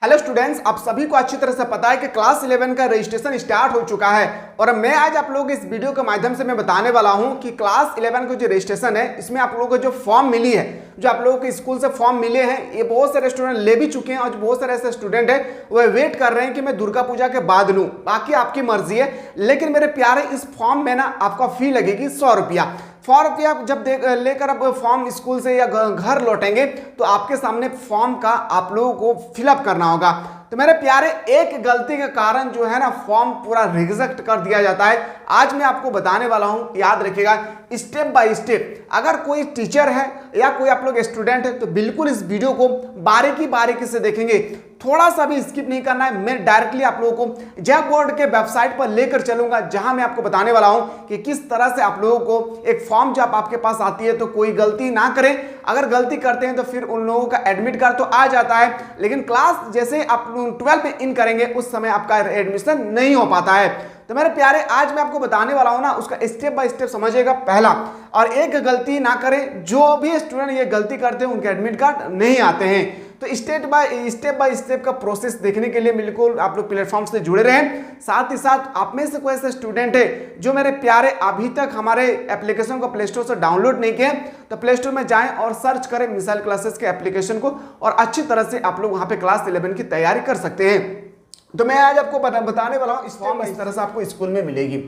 Hello students, आप सभी को अच्छी तरह से पता है कि क्लास 11 का रजिस्ट्रेशन स्टार्ट हो चुका है और मैं आज आप लोगों को इस वीडियो के माध्यम से मैं बताने वाला हूं कि क्लास 11 का जो रजिस्ट्रेशन है इसमें आप लोगों को जो फॉर्म मिली है, जो आप लोगों को स्कूल से फॉर्म मिले हैं, ये बहुत सारे स्टूडेंट ले भी चुके हैं और बहुत सारे ऐसे स्टूडेंट है वो वेट कर रहे हैं कि मैं दुर्गा पूजा के बाद लूँ। बाकी आपकी मर्जी है, लेकिन मेरे प्यारे इस फॉर्म में ना आपका फी लगेगी 100 रुपया। 100 रुपया जब लेकर आप फॉर्म स्कूल से या घर लौटेंगे तो आपके सामने फॉर्म का आप लोगों को फिलअप करना होगा। तो मेरे प्यारे एक गलती के कारण जो है ना फॉर्म पूरा रिजेक्ट कर दिया जाता है। आज मैं आपको बताने वाला हूं, याद रखिएगा स्टेप बाय स्टेप। अगर कोई टीचर है या कोई आप लोग स्टूडेंट है तो बिल्कुल इस वीडियो को बारीकी से देखेंगे, थोड़ा सा भी स्किप नहीं करना है। मैं डायरेक्टली आप लोगों को जैक बोर्ड के वेबसाइट पर लेकर चलूंगा, जहां मैं आपको बताने वाला हूं कि किस तरह से आप लोगों को एक फॉर्म जब आपके पास आती है तो कोई गलती ना करें। अगर गलती करते हैं तो फिर उन लोगों का एडमिट कार्ड तो आ जाता है, लेकिन क्लास जैसे आप 12 में इन करेंगे उस समय आपका एडमिशन नहीं हो पाता है। तो मेरे प्यारे आज मैं आपको बताने वाला हूं ना, उसका स्टेप बाय स्टेप समझिएगा पहला, और एक गलती ना करें। जो भी स्टूडेंट ये गलती करते हैं उनके एडमिट कार्ड नहीं आते हैं। तो स्टेप बाय स्टेप का प्रोसेस देखने के लिए बिल्कुल आप लोग प्लेटफॉर्म से जुड़े रहें। साथ ही साथ आप में से कोई ऐसे स्टूडेंट है जो मेरे प्यारे अभी तक हमारे एप्लीकेशन को प्ले स्टोर से डाउनलोड नहीं किए, तो प्ले स्टोर में जाएं और सर्च करें मिसाइल क्लासेस के एप्लीकेशन को, और अच्छी तरह से आप लोग वहां पे क्लास 11 की तैयारी कर सकते हैं। तो मैं आज आपको बताने वाला हूं, इस फॉर्म इस तरह से आपको स्कूल में मिलेगी।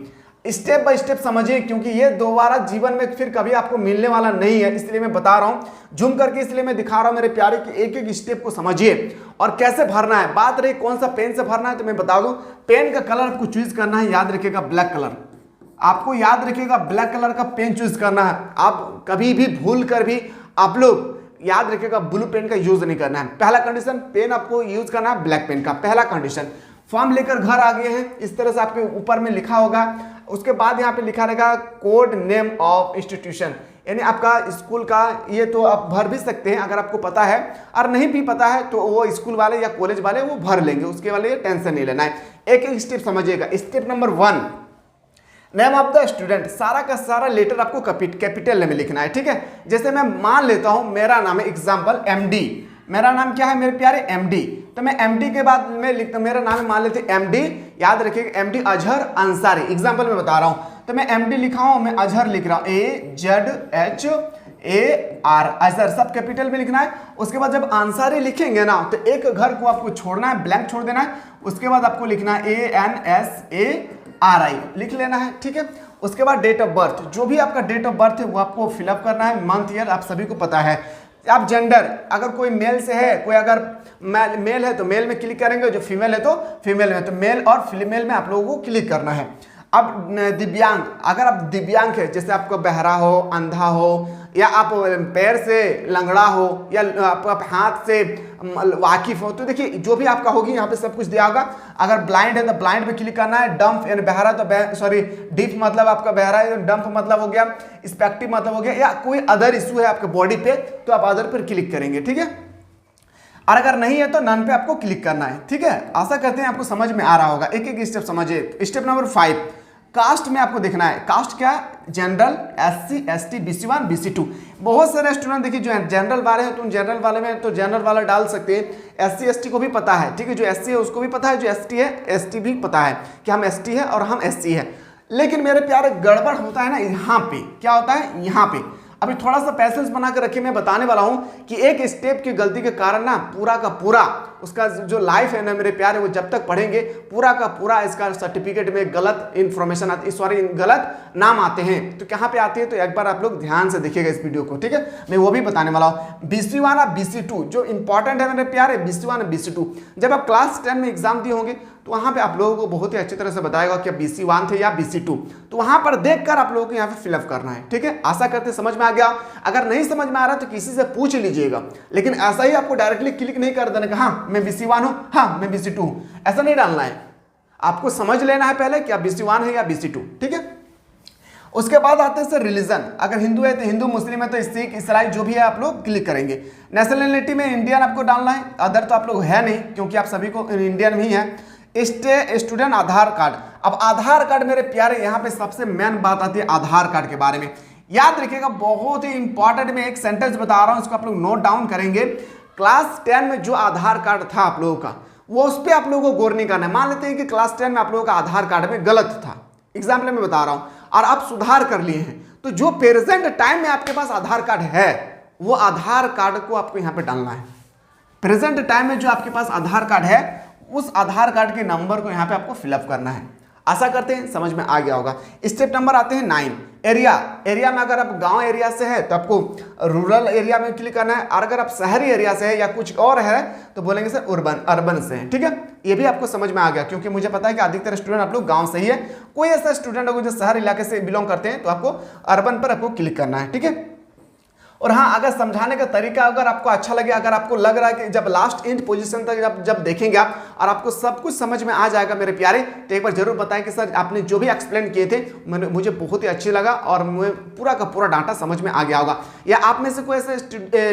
स्टेप बाय स्टेप समझिए, क्योंकि ये दोबारा जीवन में फिर कभी आपको मिलने वाला नहीं है, इसलिए मैं बता रहा हूं जूम करके, इसलिए मैं दिखा रहा हूं मेरे प्यारे कि एक एक स्टेप को समझिए और कैसे भरना है। बात रही कौन सा पेन से भरना है, तो मैं बता दूं पेन का कलर आपको चूज करना है, याद रखिएगा ब्लैक कलर। आपको याद रखिएगा ब्लैक कलर का पेन चूज करना है। आप कभी भी भूल कर भी आप लोग याद रखिएगा ब्लू पेन का यूज नहीं करना है। पहला कंडीशन, पेन आपको यूज करना है ब्लैक पेन का, पहला कंडीशन। फॉर्म लेकर घर आ गए हैं, इस तरह से आपके ऊपर में लिखा होगा। उसके बाद यहाँ पे लिखा रहेगा कोड नेम ऑफ इंस्टीट्यूशन, यानी आपका स्कूल का। ये तो आप भर भी सकते हैं अगर आपको पता है, और नहीं भी पता है तो वो स्कूल वाले या कॉलेज वाले वो भर लेंगे, उसके वाले टेंशन नहीं लेना है। एक एक स्टेप समझिएगा। Step number 1, name of the student. सारा का सारा लेटर आपको कैपिटल में लिखना है, ठीक है। जैसे मैं मान लेता हूं मेरा नाम है एग्जाम्पल MD, मेरा नाम क्या है मेरे प्यारे MD, तो मैं MD के बाद मैं लिखता हूं मेरा नाम है, मान लेते MD, याद रखिएगा MD अजहर अंसारी, एग्जाम्पल में बता रहा हूं। तो मैं MD लिखा हूं, मैं अजहर लिख रहा हूं AZHAR, अजहर सब कैपिटल में लिखना है। उसके बाद जब अंसारी लिखेंगे ना तो एक घर को आपको छोड़ना है, ब्लैंक छोड़ देना है। उसके बाद आपको लिखना है ANSARI लिख लेना है, ठीक है। उसके बाद डेट ऑफ बर्थ, जो भी आपका डेट ऑफ बर्थ है वो आपको फिलअप करना है, मंथ ईयर आप सभी को पता है। आप जेंडर, अगर कोई मेल से है, कोई अगर मेल है तो मेल में क्लिक करेंगे, जो फीमेल है तो फीमेल में, तो मेल और फीमेल में आप लोगों को क्लिक करना है। अब दिव्यांग, अगर आप दिव्यांग है, जैसे आपको बहरा हो, अंधा हो, या आप पैर से लंगड़ा हो, या आप हाथ से वाकिफ हो, तो देखिए जो भी आपका होगी यहाँ पे सब कुछ दिया होगा। अगर ब्लाइंड है तो ब्लाइंड पे क्लिक करना है। डम्फ यानी बहरा तो सॉरी डीफ मतलब आपका बहरा है, डम्फ मतलब हो गया, स्पेक्टिव मतलब हो गया, या कोई अदर इशू है आपके बॉडी पे तो आप अदर पर क्लिक करेंगे, ठीक है। और अगर नहीं है तो नन पे आपको क्लिक करना है, ठीक है। आशा करते हैं आपको समझ में आ रहा होगा। एक एक स्टेप समझिए। स्टेप नंबर 5, कास्ट में आपको देखना है। कास्ट क्या है? General, SC ST BC1 BC2। बहुत सारे स्टूडेंट देखिए जो जनरल वाले हैं तो जनरल वाले में तो जनरल वाला डाल सकते हैं। SC ST को भी पता है, ठीक है, जो SC है उसको भी पता है, जो ST है ST भी पता है कि हम ST है और हम SC है। लेकिन मेरे प्यारे गड़बड़ होता है ना यहाँ पे, क्या होता है यहाँ पे। अभी थोड़ा सा पैसेज बना कर रखिए, मैं बताने वाला हूं कि एक स्टेप की गलती के कारण ना पूरा का पूरा उसका जो लाइफ है ना मेरे प्यारे, वो जब तक पढ़ेंगे पूरा का पूरा इसका सर्टिफिकेट में गलत इंफॉर्मेशन आती, सॉरी गलत नाम आते हैं। तो कहाँ पे आती है तो एक बार आप लोग ध्यान से देखिएगा इस वीडियो को, ठीक है। मैं वो भी बताने वाला हूँ। BC1 और BC2 जो इंपॉर्टेंट है मेरे प्यारे, BC1 और BC2। जब आप क्लास 10 में एग्जाम दिए होंगे तो वहां पे आप लोगों को बहुत ही अच्छी तरह से बताएगा कि BC1 थे या BC2, तो वहां पर देखकर आप लोगों को यहाँ पे फिलअप करना है, ठीक है। आशा करते समझ में आ गया। अगर नहीं समझ में आ रहा तो किसी से पूछ लीजिएगा, लेकिन ऐसा ही आपको डायरेक्टली क्लिक नहीं कर देना कि हाँ मैं BC1 हूं, हाँ मैं BC2 हूं, ऐसा नहीं डालना है। आपको समझ लेना है पहले कि आप BC1 है या BC2, ठीक है। उसके बाद आते हैं सर रिलीजन। अगर हिंदू है तो हिंदू, मुस्लिम है तो सिख, ईसाई, जो भी है आप लोग क्लिक करेंगे। नेशनलिटी में इंडियन आपको डालना है, अदर तो आप लोग है नहीं क्योंकि आप सभी को इंडियन ही है। स्टूडेंट आधार कार्ड। अब आधार कार्ड मेरे प्यारे यहाँ पे सबसे मेन बात आती है आधार कार्ड के बारे में। याद रखिएगा बहुत ही इंपॉर्टेंट, मैं एक सेंटेंस बता रहा हूं, इसको आप लोग नोट डाउन करेंगे। क्लास 10 में जो आधार कार्ड था आप लोगों का, वो उस पर आप लोगों को गौर नहीं करना है। मान लेते हैं कि क्लास 10 में आप लोगों का आधार कार्ड में गलत था, एग्जाम्पल में बता रहा हूं, और आप सुधार कर लिए हैं, तो जो प्रेजेंट टाइम में आपके पास आधार कार्ड है वो आधार कार्ड को आपको यहां पे डालना है। प्रेजेंट टाइम में जो आपके पास आधार कार्ड है उस आधार कार्ड के नंबर को यहां पे आपको फिलअप करना है। आशा करते हैं समझ में आ गया होगा। स्टेप नंबर आते हैं 9, एरिया। एरिया में अगर आप गांव एरिया से है तो आपको रूरल एरिया में क्लिक करना है, और अगर आप शहरी एरिया से है या कुछ और है तो बोलेंगे सर अर्बन से है। ठीक है, ये भी आपको समझ में आ गया, क्योंकि मुझे पता है कि अधिकतर स्टूडेंट आप लोग गांव से ही है। कोई ऐसा स्टूडेंट होगा जो शहर इलाके से बिलोंग करते हैं तो आपको अर्बन पर आपको क्लिक करना है। ठीक है, और हाँ, अगर समझाने का तरीका अगर आपको अच्छा लगे, अगर आपको लग रहा है कि जब लास्ट एंड पोजीशन तक जब देखेंगे आप और आपको सब कुछ समझ में आ जाएगा मेरे प्यारे, तो एक बार जरूर बताएं कि सर आपने जो भी एक्सप्लेन किए थे मुझे बहुत ही अच्छी लगा और मुझे पूरा का पूरा डाटा समझ में आ गया होगा। या आप में से कोई ऐसे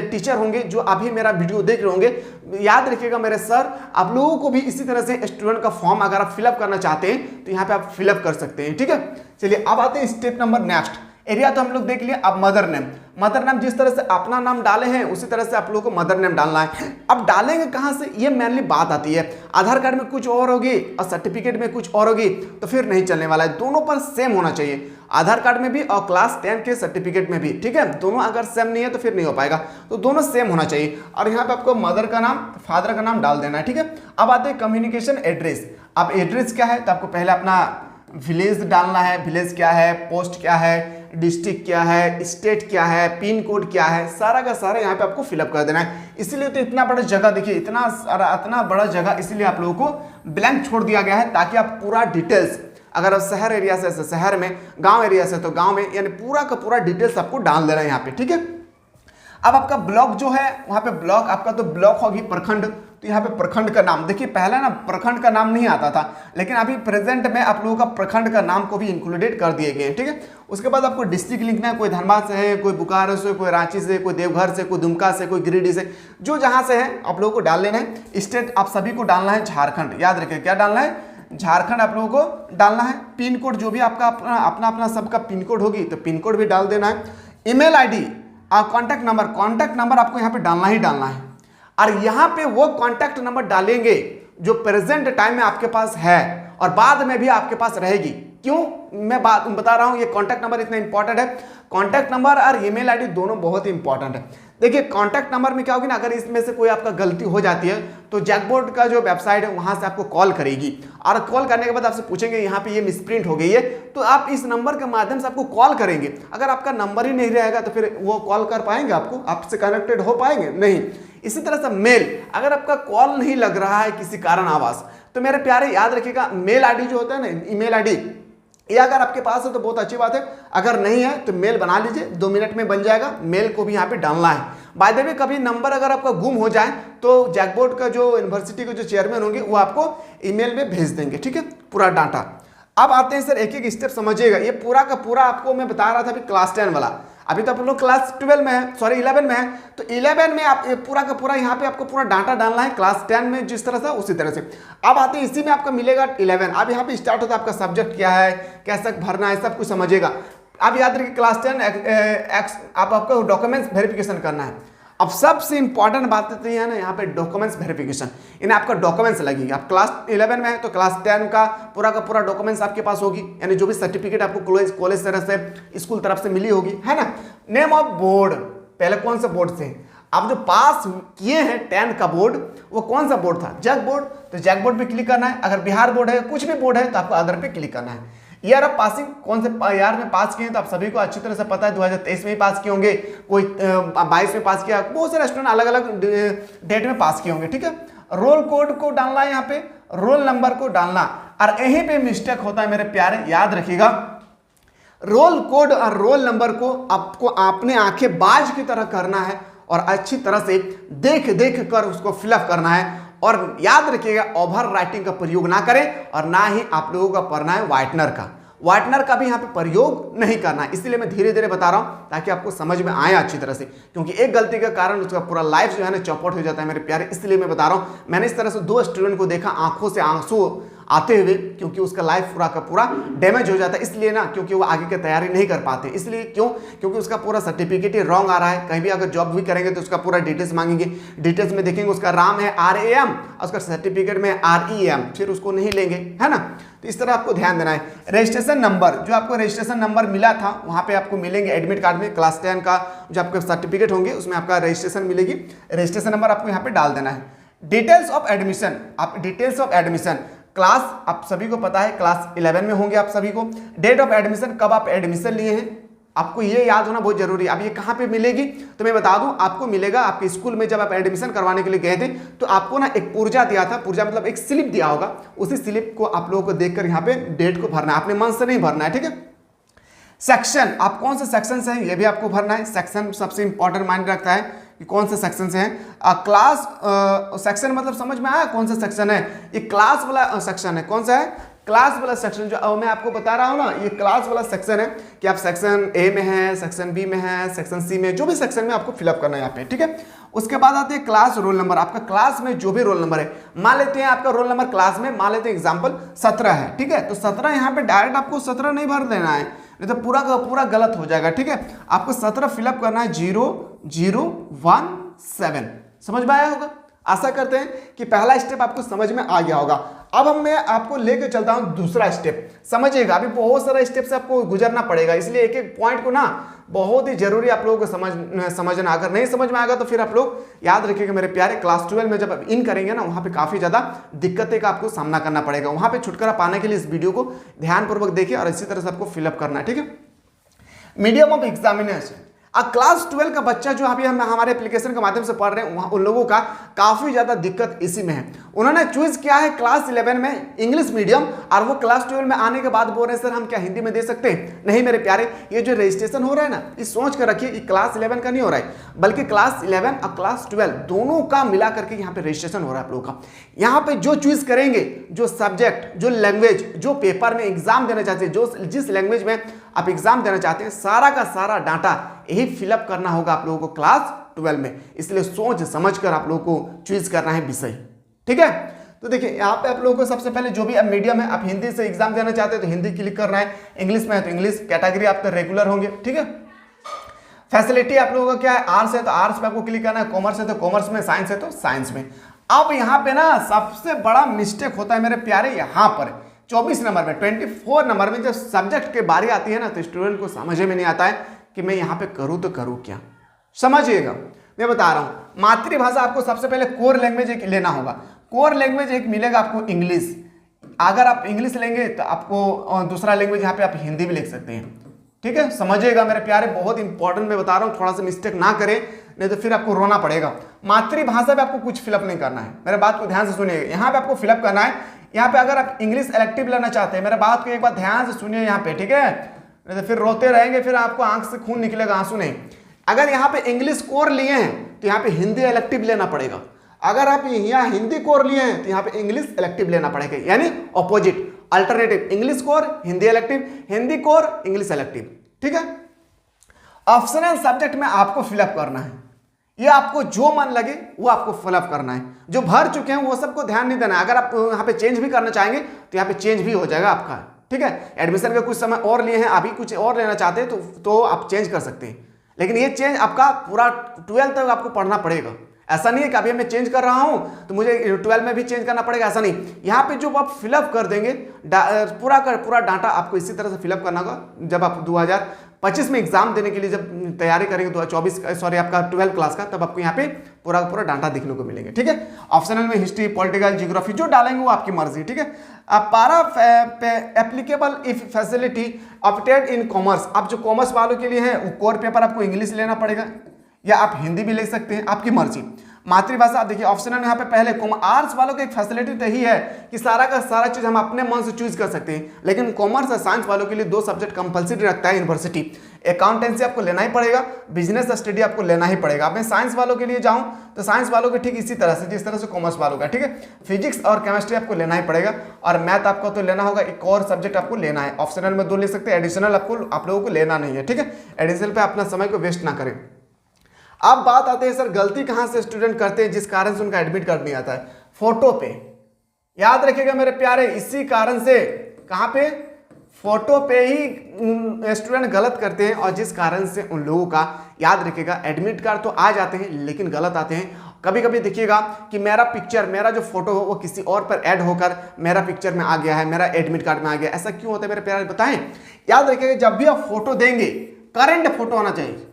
टीचर होंगे जो अभी मेरा वीडियो देख रहे होंगे, याद रखिएगा मेरे सर, आप लोगों को भी इसी तरह से स्टूडेंट का फॉर्म अगर आप फिलअप करना चाहते हैं तो यहाँ पे आप फिलअप कर सकते हैं। ठीक है, चलिए अब आते हैं स्टेप नंबर नेक्स्ट। एरिया तो हम लोग देख लिए। अब मदर नेम, मदर नेम जिस तरह से अपना नाम डाले हैं उसी तरह से आप लोगों को मदर नेम डालना है। अब डालेंगे कहां से, ये मेनली बात आती है। आधार कार्ड में कुछ और होगी और सर्टिफिकेट में कुछ और होगी तो फिर नहीं चलने वाला है, दोनों पर सेम होना चाहिए, आधार कार्ड में भी और क्लास 10 के सर्टिफिकेट में भी। ठीक है, दोनों अगर सेम नहीं है तो फिर नहीं हो पाएगा, तो दोनों सेम होना चाहिए। और यहाँ पे आपको मदर का नाम, फादर का नाम डाल देना है। ठीक है, अब आते हैं कम्युनिकेशन एड्रेस। अब एड्रेस क्या है, तो आपको पहले अपना विलेज डालना है, विलेज क्या है, पोस्ट क्या है, डिस्ट्रिक्ट क्या है, स्टेट क्या है, पिन कोड क्या है, सारा का सारा यहाँ पे आपको फिलअप कर देना है। इसीलिए तो इतना बड़ा जगह, देखिए इतना बड़ा जगह इसीलिए आप लोगों को ब्लैंक छोड़ दिया गया है, ताकि आप पूरा डिटेल्स, अगर आप शहर एरिया से शहर में, गांव एरिया से तो गांव में, यानी पूरा का पूरा डिटेल्स आपको डाल देना है यहाँ पे। ठीक है, अब आपका ब्लॉक जो है वहां पे ब्लॉक आपका तो ब्लॉक होगी प्रखंड, तो यहाँ पे प्रखंड का नाम देखिए, पहले ना प्रखंड का नाम नहीं आता था, लेकिन अभी प्रेजेंट में आप लोगों का प्रखंड का नाम को भी इंक्लूडेड कर दिए गए हैं। ठीक है, उसके बाद आपको डिस्ट्रिक्ट लिखना है, कोई धनबाद से है, कोई बोकारो से, कोई रांची से, कोई देवघर से, कोई दुमका से, कोई गिरिडीह से, जो जहाँ से है आप लोगों को डाल लेना है। स्टेट आप सभी को डालना है झारखंड, याद रखिए क्या डालना है, झारखंड आप लोगों को डालना है। पिन कोड जो भी आपका अपना सबका पिन कोड होगी तो पिन कोड भी डाल देना है। ईमेल आईडी और कॉन्टैक्ट नंबर आपको यहाँ पे डालना ही डालना है, और यहाँ पे वो कॉन्टैक्ट नंबर डालेंगे जो प्रेजेंट टाइम में आपके पास है और बाद में भी आपके पास रहेगी। क्यों मैं बात बता रहा हूँ, ये कॉन्टैक्ट नंबर इतना इंपॉर्टेंट है। कॉन्टैक्ट नंबर और ईमेल आईडी दोनों बहुत ही इंपॉर्टेंट है। देखिए कॉन्टैक्ट नंबर में क्या होगी ना, अगर इसमें से कोई आपका गलती हो जाती है तो जैकबोर्ड का जो वेबसाइट है वहां से आपको कॉल करेगी, और कॉल करने के बाद आपसे पूछेंगे यहाँ पे ये मिसप्रिंट हो गई है, तो आप इस नंबर के माध्यम से आपको कॉल करेंगे। अगर आपका नंबर ही नहीं रहेगा तो फिर वो कॉल कर पाएंगे, आपसे कनेक्टेड हो पाएंगे नहीं। इसी तरह से मेल, अगर आपका कॉल नहीं लग रहा है किसी कारण आवास, तो मेरे प्यारे याद रखिएगा मेल आईडी जो होता है ना, ईमेल आईडी, ये अगर आपके पास है तो बहुत अच्छी बात है, अगर नहीं है तो मेल बना लीजिए, 2 मिनट में बन जाएगा। मेल को भी यहाँ पे डालना है। बाय द वे कभी नंबर अगर आपका गुम हो जाए तो जैकबोर्ड का जो यूनिवर्सिटी के जो चेयरमैन होंगे वो आपको ईमेल में भेज देंगे। ठीक है, पूरा डाटा। अब आते हैं सर एक एक स्टेप समझिएगा, ये पूरा का पूरा आपको मैं बता रहा था अभी क्लास 10 वाला, अभी तो आप लोग क्लास 12 में है, सॉरी 11 में है, तो 11 में आप पूरा का पूरा यहाँ पे आपको पूरा डाटा डालना है, क्लास 10 में जिस तरह से उसी तरह से। अब आते हैं इसी में आपका मिलेगा 11। अब यहाँ पे स्टार्ट होता है आपका सब्जेक्ट क्या है, कैसे भरना है, सब कुछ समझिएगा। अब याद रखिए क्लास 10 आपको डॉक्यूमेंट्स वेरिफिकेशन करना है। अब सबसे इंपॉर्टेंट बात तो है ना यहाँ पे डॉक्यूमेंट्स वेरिफिकेशन, यानी आपका डॉक्यूमेंट्स लगेगी। आप क्लास 11 में है तो क्लास 10 का पूरा डॉक्यूमेंट्स आपके पास होगी, यानी जो भी सर्टिफिकेट आपको कॉलेज तरफ से, स्कूल तरफ से मिली होगी, है ना। नेम ऑफ बोर्ड, पहले कौन सा बोर्ड से आप जो पास किए हैं 10 का बोर्ड, वो कौन सा बोर्ड था, जैक बोर्ड, तो जैक बोर्ड पे क्लिक करना है। अगर बिहार बोर्ड है, कुछ भी बोर्ड है तो आपको अदर पे क्लिक करना है। ईयर ऑफ पासिंग, कौन से ईयर में पास किए हैं तो आप सभी को अच्छी तरह से पता है, 2023 में ही पास किए होंगे, कोई 22 में पास किया, बहुत सारे स्टूडेंट अलग अलग डेट में पास किए होंगे। ठीक है, रोल कोड को डालना है, यहाँ पे रोल नंबर को डालना, और यहीं पे मिस्टेक होता है मेरे प्यारे, याद रखिएगा। रोल कोड और रोल नंबर को आपको अपने आंखें बाज की तरह करना है और अच्छी तरह से देख कर उसको फिलअप करना है। और याद रखिएगा ओवर राइटिंग का प्रयोग ना करें, और ना ही आप लोगों का पढ़ना है व्हाइटनर का भी यहाँ पे प्रयोग नहीं करना है। इसलिए मैं धीरे धीरे बता रहा हूँ ताकि आपको समझ में आए अच्छी तरह से, क्योंकि एक गलती के कारण उसका पूरा लाइफ जो है ना चौपट हो जाता है मेरे प्यारे। इसलिए मैं बता रहा हूँ, मैंने इस तरह से 2 स्टूडेंट को देखा, आंखों से आते हुए, क्योंकि उसका लाइफ पूरा का पूरा डैमेज हो जाता है, इसलिए ना, क्योंकि वो आगे की तैयारी नहीं कर पाते। इसलिए क्यों? क्योंकि उसका पूरा सर्टिफिकेट ही रॉन्ग आ रहा है। कहीं भी अगर जॉब भी करेंगे तो उसका पूरा डिटेल्स मांगेंगे, डिटेल्स में देखेंगे उसका राम है RAM, उसका सर्टिफिकेट में REM, फिर उसको नहीं लेंगे, है ना। तो इस तरह आपको ध्यान देना है। रजिस्ट्रेशन नंबर, जो आपको रजिस्ट्रेशन नंबर मिला था वहां पे आपको मिलेंगे एडमिट कार्ड में, क्लास 10 का जो आपके सर्टिफिकेट होंगे उसमें आपका रजिस्ट्रेशन मिलेगी। रजिस्ट्रेशन नंबर आपको यहाँ पे डाल देना है। डिटेल्स ऑफ एडमिशन, आप डिटेल्स ऑफ एडमिशन क्लास, आप सभी को पता है क्लास 11 में होंगे आप सभी को। डेट ऑफ एडमिशन, कब आप एडमिशन लिए हैं, आपको ये याद होना बहुत जरूरी है। अब ये कहाँ पे मिलेगी तो मैं बता दूं, आपको मिलेगा आपके स्कूल में। जब आप एडमिशन करवाने के लिए गए थे तो आपको ना एक पुर्जा दिया था, पुर्जा मतलब एक स्लिप दिया होगा, उसी स्लिप को आप लोगों को देखकर यहाँ पे डेट को भरना है, अपने मन से नहीं भरना है, ठीक है। सेक्शन, आप कौन से सेक्शन से हैं ये भी आपको भरना है। सेक्शन सबसे इंपॉर्टेंट माइंड रखता है कि कौन से सेक्शन से हैं। क्लास सेक्शन मतलब समझ में आया कौन सा सेक्शन है? ये क्लास वाला सेक्शन है। कौन सा है? क्लास वाला सेक्शन। जो मैं आपको बता रहा हूं ना, ये क्लास वाला सेक्शन है कि आप सेक्शन A में है, सेक्शन B में है, सेक्शन C में, जो भी सेक्शन में आपको फिलअप करना है यहाँ पे, ठीक है। उसके बाद आते हैं क्लास रोल नंबर, आपका क्लास में जो भी रोल नंबर है। मान लेते हैं आपका रोल नंबर क्लास में, मान लेते हैं एग्जाम्पल 17 है, ठीक है। तो 17 यहाँ पे डायरेक्ट आपको 17 नहीं भर देना है, नहीं तो पूरा का पूरा गलत हो जाएगा, ठीक है। आपको 17 फिलअप करना है 0017। समझ में आया होगा? आशा करते हैं कि पहला स्टेप आपको समझ में आ गया होगा। अब मैं आपको लेकर चलता हूं दूसरा स्टेप, समझिएगा। अभी बहुत सारा स्टेप से आपको गुजरना पड़ेगा, इसलिए एक एक पॉइंट को ना बहुत ही जरूरी आप लोगों को समझना। अगर नहीं समझ में आएगा तो फिर आप लोग याद रखिएगा मेरे प्यारे, क्लास 12 में जब इन करेंगे ना, वहां पे काफी ज्यादा दिक्कतें का आपको सामना करना पड़ेगा। वहां पे छुटकारा पाने के लिए इस वीडियो को ध्यानपूर्वक देखिए और इसी तरह से आपको फिलअप करना है, ठीक है। मीडियम ऑफ एग्जामिनेशन, क्लास 12 का बच्चा जो अभी हम हमारे एप्लीकेशन के माध्यम से पढ़ रहे हैं, उन लोगों का काफी ज्यादा दिक्कत इसी में है। उन्होंने चूज किया है क्लास 11 में इंग्लिश मीडियम, और वो क्लास 12 में आने के बाद बोल रहे हैं सर हम क्या हिंदी में दे सकते हैं? नहीं मेरे प्यारे, ये जो रजिस्ट्रेशन हो रहा है ना, ये सोच कर रखिए कि क्लास 11 का नहीं हो रहा है, बल्कि क्लास 11 और क्लास 12 दोनों का मिला करके यहाँ पे रजिस्ट्रेशन हो रहा है आप लोगों का। यहाँ पे जो चूज करेंगे, जो सब्जेक्ट, जो लैंग्वेज, जो पेपर में एग्जाम देना चाहते हैं, जो जिस लैंग्वेज में आप एग्जाम देना चाहते हैं, सारा का सारा डाटा यही फिलअप करना होगा आप लोगों को क्लास 12 में। इसलिए सोच समझ कर आप लोगों को चूज करना है विषय, ठीक है। तो देखिए यहाँ पे आप लोगों को सबसे पहले जो भी अब मीडियम है, आप हिंदी से एग्जाम देना चाहते हैं तो हिंदी क्लिक करना है, इंग्लिश में है तो इंग्लिश, कैटेगरी आपका रेगुलर होंगे, ठीक है। फैसिलिटी आप लोगों का क्या है? आर्ट्स है तो आर्ट्स में आपको क्लिक करना है, कॉमर्स है तो कॉमर्स में, साइंस है तो साइंस में। अब यहाँ पे ना सबसे बड़ा मिस्टेक होता है मेरे प्यारे, यहाँ पर 24 नंबर में, 24 नंबर में जब सब्जेक्ट की बारी आती है ना, तो स्टूडेंट को समझ में नहीं आता है कि मैं यहाँ पे करूँ तो करूँ क्या। समझिएगा मैं बता रहा हूँ, मातृभाषा आपको सबसे पहले कोर लैंग्वेज एक लेना होगा। कोर लैंग्वेज एक मिलेगा आपको इंग्लिश। अगर आप इंग्लिश लेंगे तो आपको दूसरा लैंग्वेज यहाँ पे आप हिंदी भी लिख सकते हैं, ठीक है। समझिएगा मेरे प्यारे, बहुत इंपॉर्टेंट मैं बता रहा हूँ, थोड़ा सा मिस्टेक ना करें नहीं तो फिर आपको रोना पड़ेगा। मातृभाषा पे आपको कुछ फिलअप नहीं करना है, मेरे बात को ध्यान से सुनिएगा। यहाँ पे आपको फिलअप करना है, यहाँ पे अगर आप इंग्लिश इलेक्टिव लेना चाहते हैं, मेरे बात को एक बार ध्यान से सुनिए यहाँ पे, ठीक है, नहीं तो फिर रोते रहेंगे, फिर आपको आंख से खून निकलेगा, आंसू नहीं। अगर यहाँ पे इंग्लिश कोर लिए हैं तो यहाँ पे हिंदी इलेक्टिव लेना पड़ेगा। अगर आप यहाँ हिंदी कोर लिए हैं तो यहाँ पे इंग्लिश इलेक्टिव लेना पड़ेगा, यानी opposite, alternative, English core Hindi elective, Hindi core English elective, ठीक है। ऑप्शनल सब्जेक्ट में आपको फिलअप करना है, ये आपको जो मन लगे वो आपको फिलअप करना है। जो भर चुके हैं वो सबको ध्यान नहीं देना है। अगर आप यहाँ पे चेंज भी करना चाहेंगे तो यहाँ पे चेंज भी हो जाएगा आपका, ठीक है। एडमिशन का कुछ समय और लिए हैं, अभी कुछ और लेना चाहते हैं तो आप चेंज कर सकते हैं, लेकिन ये चेंज आपका पूरा 12 तक आपको पढ़ना पड़ेगा। ऐसा नहीं है कि अभी मैं चेंज कर रहा हूं तो मुझे 12 में भी चेंज करना पड़ेगा, ऐसा नहीं। यहाँ पे जो आप फिलअप कर देंगे पूरा का पूरा डाटा आपको इसी तरह से फिलअप करना होगा। जब आप 2025 में एग्जाम देने के लिए जब तैयारी करेंगे 2024 आपका 12 क्लास का, तब आपको यहाँ पे पूरा पूरा डाटा देखने को मिलेंगे, ठीक है। ऑप्शनल में हिस्ट्री, पॉलिटिकल, जियोग्राफी जो डालेंगे वो आपकी मर्जी, ठीक है। पारा applicable if facility opted in commerce, आप जो कॉमर्स वालों के लिए है वो कोर पेपर आपको इंग्लिश लेना पड़ेगा या आप हिंदी भी ले सकते हैं, आपकी मर्जी। मातृभाषा आप देखिए ऑप्शनल यहाँ पे पहले आर्ट्स वालों की एक फैसिलिटी तो ही है कि सारा का सारा चीज हम अपने मन से चूज कर सकते हैं, लेकिन कॉमर्स और साइंस वालों के लिए 2 सब्जेक्ट कंपलसरी रखता है यूनिवर्सिटी। अकाउंटेंसी आपको लेना ही पड़ेगा, बिजनेस स्टडी आपको लेना ही पड़ेगा। अब मैं साइंस वालों के लिए जाऊं तो साइंस वालों के ठीक इसी तरह से जिस तरह से कॉमर्स वालों का, ठीक है। फिजिक्स और केमिस्ट्री आपको लेना ही पड़ेगा, और मैथ आपको तो लेना होगा, एक और सब्जेक्ट आपको लेना है। ऑप्शनल में 2 ले सकते हैं, एडिशनल आप लोगों को लेना नहीं है, ठीक है। एडिशनल पे अपना समय को वेस्ट ना करें। अब बात आते हैं सर गलती कहां से स्टूडेंट करते हैं जिस कारण से उनका एडमिट कार्ड नहीं आता है। फोटो पे याद रखिएगा मेरे प्यारे, इसी कारण से कहां पे फोटो पे ही स्टूडेंट गलत करते हैं और जिस कारण से उन लोगों का, याद रखिएगा, एडमिट कार्ड तो आ जाते हैं लेकिन गलत आते हैं। कभी कभी देखिएगा कि मेरा पिक्चर, मेरा जो फोटो हो वो किसी और पर ऐड होकर मेरा पिक्चर में आ गया है, मेरा एडमिट कार्ड में आ गया। ऐसा क्यों होता है मेरे प्यारे, बताएं। याद रखिएगा जब भी आप फोटो देंगे करंट फोटो होना चाहिए।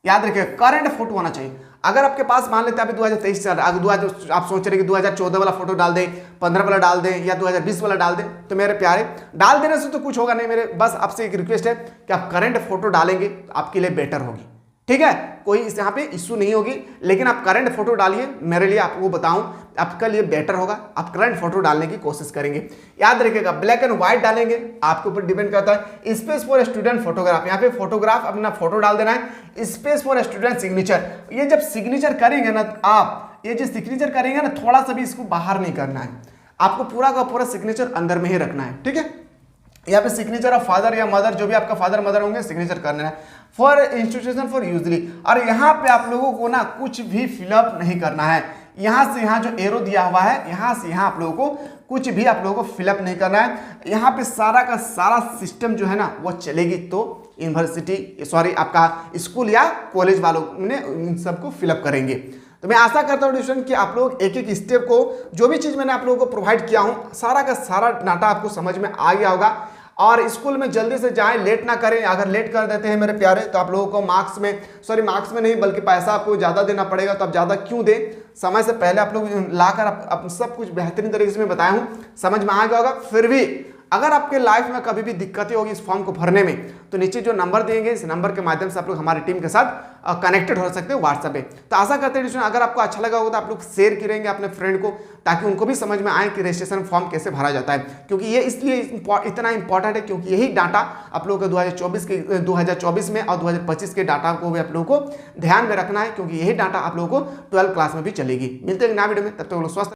याद रखिएगा करंट फोटो होना चाहिए। अगर आपके पास मान लेते हैं अभी 2023 चल रहा है, आप सोच रहे कि 2014 वाला फोटो डाल दें, 15 वाला डाल दें या 2020 वाला डाल दें, तो मेरे प्यारे डाल देने से तो कुछ होगा नहीं। मेरे बस आपसे एक रिक्वेस्ट है कि आप करंट फोटो डालेंगे आपके लिए बेटर होगी, ठीक है। कोई इस यहाँ पे इश्यू नहीं होगी, लेकिन आप करंट फोटो डालिए, मेरे लिए आपको बताऊं आपके लिए बेटर होगा। आप करंट फोटो डालने की कोशिश करेंगे। याद रखिएगा ब्लैक एंड व्हाइट डालेंगे, आपके ऊपर डिपेंड करता है। स्पेस फॉर स्टूडेंट फोटोग्राफ, यहाँ पे फोटोग्राफ अपना फोटो डाल देना है। स्पेस फॉर स्टूडेंट सिग्नेचर, ये जब सिग्नेचर करेंगे ना आप, ये जो सिग्नेचर करेंगे ना, थोड़ा सा भी इसको बाहर नहीं करना है, आपको पूरा का पूरा सिग्नेचर अंदर में ही रखना है, ठीक है। यहाँ पे सिग्नेचर ऑफ फादर या मदर, जो भी आपका फादर मदर होंगे, सिग्नेचर करना है। फॉर इंस्टीट्यूशन फॉर यूजली, और यहाँ पे आप लोगों को ना कुछ भी फिलअप नहीं करना है। यहाँ से यहाँ जो एरो दिया हुआ है, यहाँ से यहाँ आप लोगों को कुछ भी आप लोगों को फिलअप नहीं करना है। यहाँ पे सारा का सारा सिस्टम जो है ना वो चलेगी तो यूनिवर्सिटी, सॉरी आपका स्कूल या कॉलेज वालों ने इन सबको फिलअप करेंगे। तो मैं आशा करता हूँ स्टूडेंट कि आप लोग एक एक स्टेप को, जो भी चीज़ मैंने आप लोगों को प्रोवाइड किया हूँ, सारा का सारा डाटा आपको समझ में आ गया होगा। और स्कूल में जल्दी से जाएं, लेट ना करें। अगर लेट कर देते हैं मेरे प्यारे तो आप लोगों को मार्क्स में नहीं बल्कि पैसा आपको ज़्यादा देना पड़ेगा। तो आप ज़्यादा क्यों दें, समय से पहले आप लोग लाकर आप सब कुछ बेहतरीन तरीके से मैं बताया हूँ, समझ में आ गया होगा। फिर भी अगर आपके लाइफ में कभी भी दिक्कतें होगी इस फॉर्म को भरने में, तो नीचे जो नंबर देंगे, इस नंबर के माध्यम से आप लोग हमारी टीम के साथ कनेक्टेड हो सकते हो व्हाट्सएप पे। तो आशा करते हैं अगर आपको अच्छा लगा होगा तो आप लोग शेयर करेंगे अपने फ्रेंड को, ताकि उनको भी समझ में आए कि रजिस्ट्रेशन फॉर्म कैसे भरा जाता है। क्योंकि ये इसलिए इतना इंपॉर्टेंट है क्योंकि यही डाटा आप लोगों को 2024 में और 2025 के डाटा को भी आप लोगों को ध्यान में रखना है, क्योंकि यही डाटा आप लोगों को 12th क्लास में भी चलेगी। मिलते हैं नया वीडियो में, तब तक स्वस्थ